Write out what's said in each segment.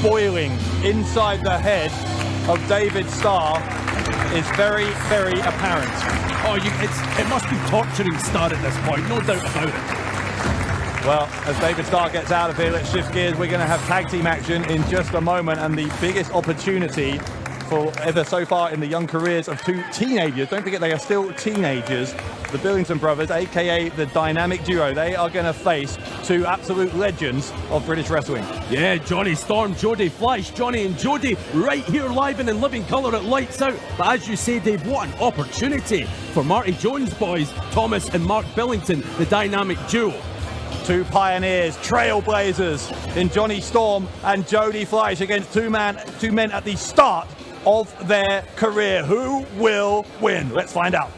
boiling inside the head of David Starr is very, very apparent. Oh, it must be torturing Starr at this point, no doubt about it. Well, as David Starr gets out of here, let's shift gears. We're going to have tag team action in just a moment, and the biggest opportunity for ever so far in the young careers of two teenagers. Don't forget, they are still teenagers. The Billington brothers, aka the Dynamic Duo, they are going to face two absolute legends of British wrestling. Yeah, Johnny Storm, Jody Fleisch, Johnny and Jody right here live and in living colour at Lights Out. But as you say, Dave, what an opportunity for Marty Jones' boys, Thomas and Mark Billington, the Dynamic Duo. Two pioneers, trailblazers in Johnny Storm and Jody Fleisch against two men at the start of their career. Who will win? Let's find out.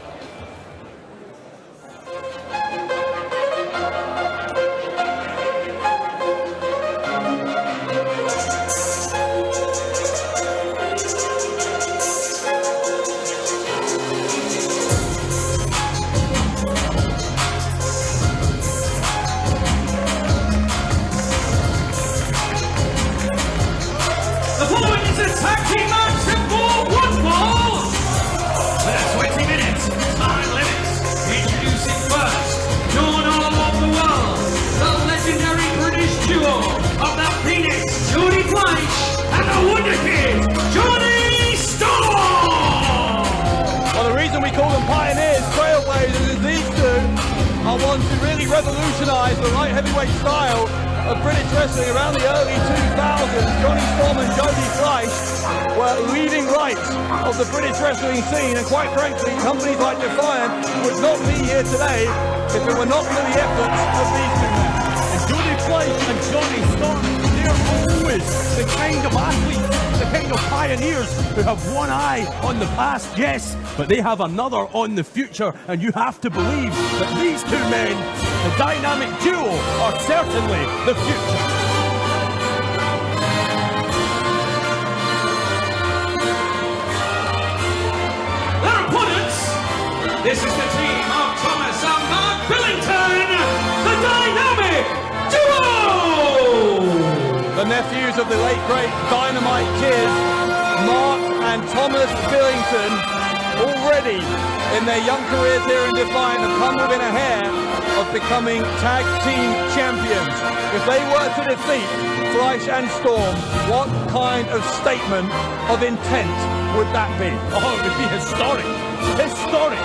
To really revolutionise the light heavyweight style of British wrestling around the early 2000s. Johnny Storm and Jody Fleisch were leading lights of the British wrestling scene, and quite frankly, companies like Defiant would not be here today if it were not for the efforts of these two men. And Jody Fleisch and Johnny Storm, they're always the kind of athletes, the kind of pioneers who have one eye on the past, yes, but they have another on the future, and you have to believe that these two men, the Dynamic Duo, are certainly the future. Their opponents, this is the team of Thomas and Mark Billington, the Dynamic Duo! The nephews of the late great Dynamite Kid, Mark and Thomas Billington, already in their young careers here in Defiant, have come within a hair of becoming tag team champions. If they were to defeat Fleisch and Storm, what kind of statement of intent would that be? Oh, it would be historic. Historic.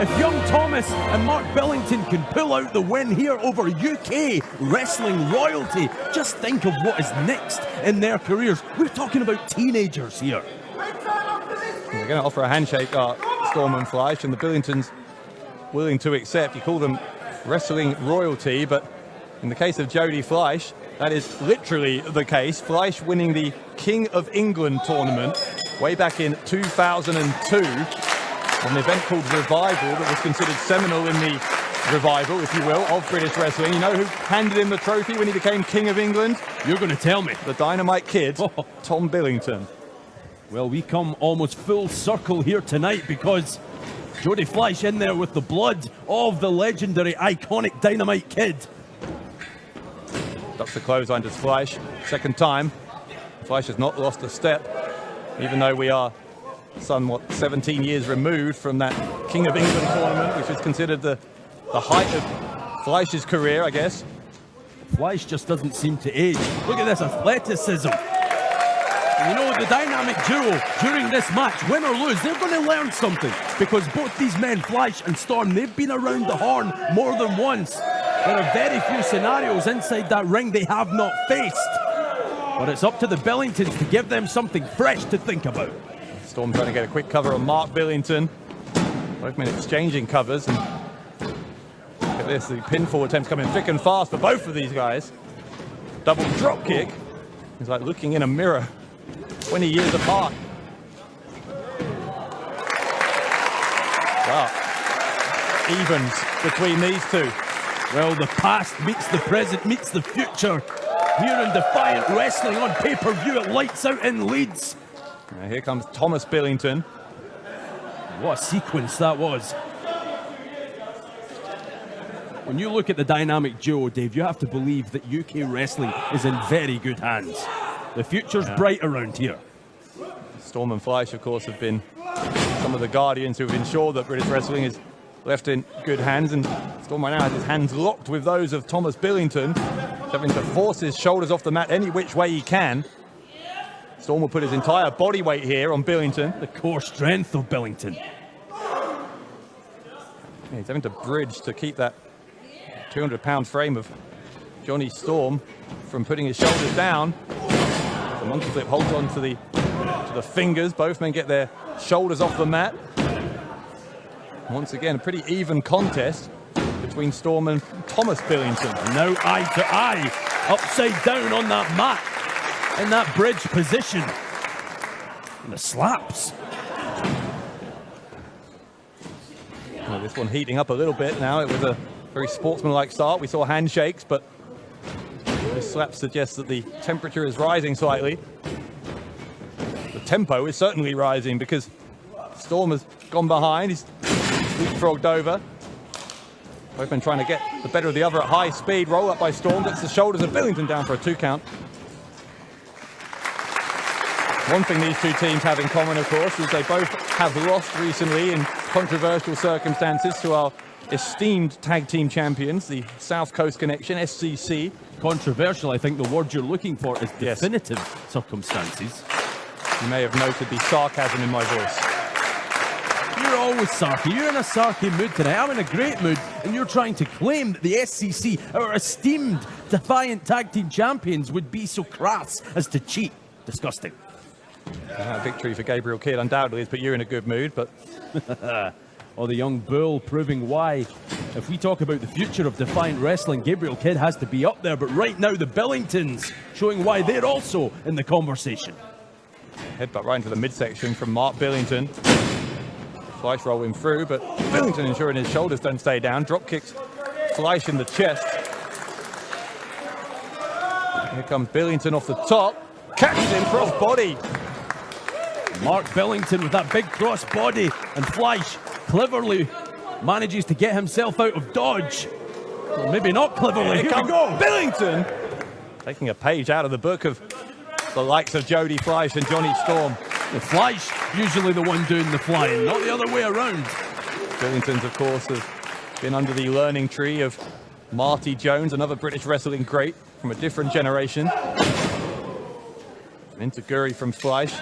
If young Thomas and Mark Billington can pull out the win here over UK wrestling royalty, just think of what is next in their careers. We're talking about teenagers here. They're going to offer a handshake, Storm and Fleisch, and the Billingtons willing to accept. You call them wrestling royalty, but in the case of Jody Fleisch, that is literally the case. Fleisch winning the King of England tournament way back in 2002, an event called Revival that was considered seminal in the revival, if you will, of British wrestling. You know who handed him the trophy when he became King of England? You're going to tell me. The Dynamite Kid, Tom Billington. Well, we come almost full circle here tonight because Jody Fleisch in there with the blood of the legendary, iconic Dynamite Kid. Ducks the clothesline to Fleisch. Second time. Fleisch has not lost a step, even though we are somewhat 17 years removed from that King of England tournament, which is considered the height of Fleisch's career, I guess. Fleisch just doesn't seem to age. Look at this athleticism. You know, the Dynamic Duo, during this match, win or lose, they're going to learn something, because both these men, Fleisch and Storm, they've been around the horn more than once. There are very few scenarios inside that ring they have not faced. But it's up to the Billingtons to give them something fresh to think about. Storm trying to get a quick cover on Mark Billington. Both men exchanging covers, and look at this, the pinfall attempts coming thick and fast for both of these guys. Double drop kick. It's like looking in a mirror. 20 years apart. Wow. Evens between these two. Well, the past meets the present, meets the future. Here in Defiant Wrestling on pay-per-view at Lights Out in Leeds. Now here comes Thomas Billington. What a sequence that was. When you look at the Dynamic Duo, Dave, you have to believe that UK wrestling is in very good hands. The future's bright around here. Storm and Fleisch, of course, have been some of the guardians who have ensured that British wrestling is left in good hands, and Storm right now has his hands locked with those of Thomas Billington, having to force his shoulders off the mat any which way he can. Storm will put his entire body weight here on Billington. The core strength of Billington. Yeah, he's having to bridge to keep that 200-pound frame of Johnny Storm from putting his shoulders down. The monkey flip holds on to the fingers. Both men get their shoulders off the mat. Once again, a pretty even contest between Storm and Thomas Billington. And now eye to eye, upside down on that mat, in that bridge position. And the slaps. Well, this one heating up a little bit now. It was a very sportsmanlike start. We saw handshakes, but this slap suggests that the temperature is rising slightly. The tempo is certainly rising because Storm has gone behind. He's leapfrogged over. Both men trying to get the better of the other at high speed. Roll up by Storm, gets the shoulders of Billington down for a 2 count. One thing these two teams have in common, of course, is they both have lost recently in controversial circumstances to our esteemed tag team champions, the South Coast Connection, SCC. Controversial, I think the word you're looking for is definitive circumstances. You may have noted the sarcasm in my voice. You're always sarky. You're in a sarky mood today. I'm in a great mood, and you're trying to claim that the SCC, our esteemed Defiant Tag Team Champions, would be so crass as to cheat. Disgusting. Victory for Gabriel Kidd undoubtedly has put you in a good mood, but... Or the young bull proving why. If we talk about the future of Defiant Wrestling, Gabriel Kidd has to be up there, but right now the Billingtons showing why they're also in the conversation. Headbutt right into the midsection from Mark Billington. Fleisch rolling through, but Billington ensuring his shoulders don't stay down. Drop kicks Fleisch in the chest. Here comes Billington off the top. Catches him cross body. Mark Billington with that big cross body, and Fleisch cleverly manages to get himself out of dodge. Well, maybe not cleverly. Here we go. Billington taking a page out of the book of the likes of Jody Fleisch and Johnny Storm. The Fleisch usually the one doing the flying, not the other way around. Billington's, of course, has been under the learning tree of Marty Jones, another British wrestling great from a different generation. Into Guri from Fleisch.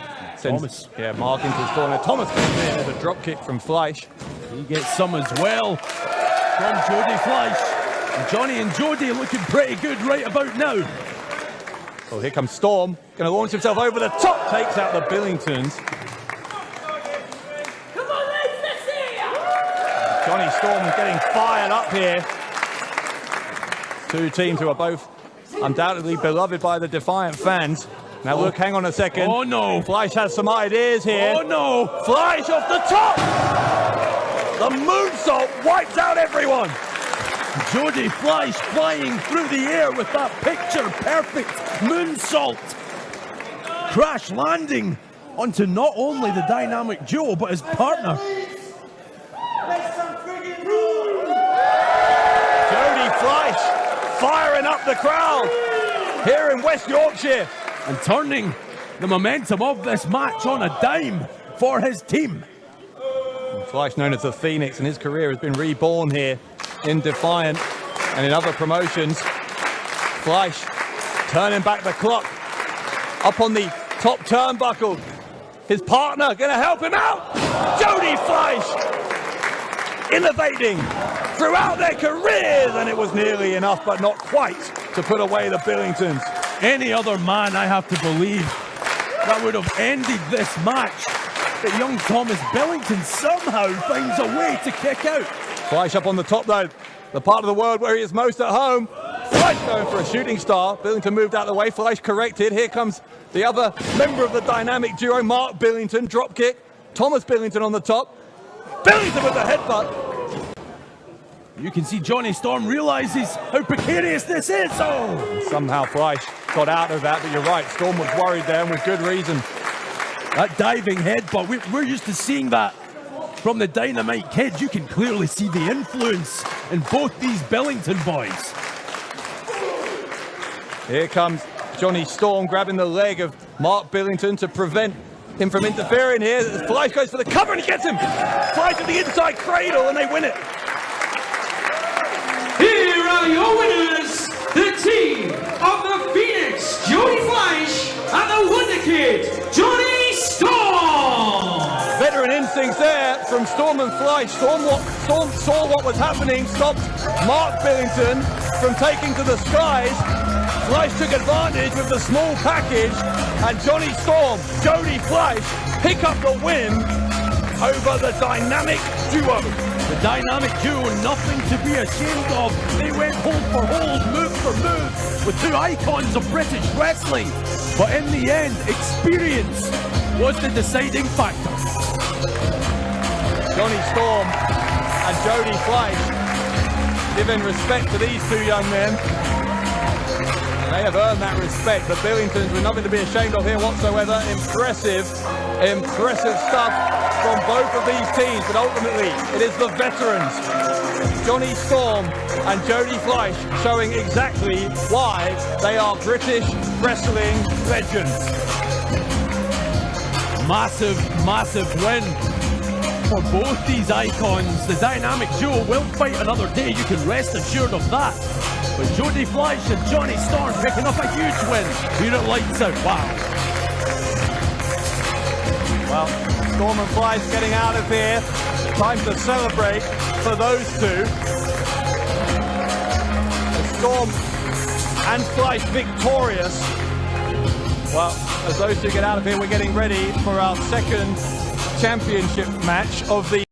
Thomas. Yeah, Mark into his corner. Thomas comes in with a drop kick from Fleisch. He gets some as well from Jody Fleisch. And Johnny and Jody looking pretty good right about now. Oh, here comes Storm. Going to launch himself over the top. Takes out the Billingtons. Come on, let's see ya! Johnny Storm getting fired up here. Two teams who are both undoubtedly beloved by the Defiant fans. Now look, hang on a second. Oh no. Fleisch has some ideas here. Oh no. Fleisch off the top. The moonsault wipes out everyone. Jody Fleisch flying through the air with that picture-perfect moonsault. Crash landing onto not only the dynamic duo, but his partner. Jody Fleisch firing up the crowd here in West Yorkshire. And turning the momentum of this match on a dime for his team. Fleisch, known as the Phoenix, and his career has been reborn here in Defiant and in other promotions. Fleisch turning back the clock up on the top turnbuckle. His partner going to help him out. Jody Fleisch innovating throughout their careers, and it was nearly enough, but not quite, to put away the Billingtons. Any other man, I have to believe, that would have ended this match. But young Thomas Billington somehow finds a way to kick out. Fleisch up on the top though, the part of the world where he is most at home. Fleisch going for a shooting star. Billington moved out of the way. Fleisch corrected. Here comes the other member of the dynamic duo, Mark Billington. Drop kick. Thomas Billington on the top. Billington with the headbutt. You can see Johnny Storm realizes how precarious this is. Oh! Somehow Fleisch got out of that, but you're right. Storm was worried there, and with good reason. That diving headbutt, we're used to seeing that from the Dynamite Kid. You can clearly see the influence in both these Billington boys. Here comes Johnny Storm grabbing the leg of Mark Billington to prevent him from interfering here. Fleisch goes for the cover and he gets him. Fleisch at the inside cradle and they win it. Here are your winners, the team of the Phoenix, Jody Fleisch, and the Wonder Kid, Johnny Storm. Veteran instincts there from Storm and Fleisch. Storm saw what was happening, stopped Mark Billington from taking to the skies. Fleisch took advantage with the small package, and Johnny Storm, Jody Fleisch pick up the win over the dynamic duo. The dynamic duo, nothing to be ashamed of. They went hold for hold, move for move, with two icons of British wrestling. But in the end, experience was the deciding factor. Johnny Storm and Jody Fleisch giving respect to these two young men. They have earned that respect. The Billingtons were nothing to be ashamed of here whatsoever. Impressive stuff from both of these teams, but ultimately it is the veterans, Johnny Storm and Jody Fleisch, showing exactly why they are British wrestling legends. Massive, massive win for both these icons. The dynamic duo will fight another day, you can rest assured of that. But Jody Fleisch and Johnny Storm picking up a huge win here at Lights Out. Wow. Well, Storm and Fleisch getting out of here. Time to celebrate for those two. Storm and Fleisch victorious. Well, as those two get out of here, we're getting ready for our second championship match of the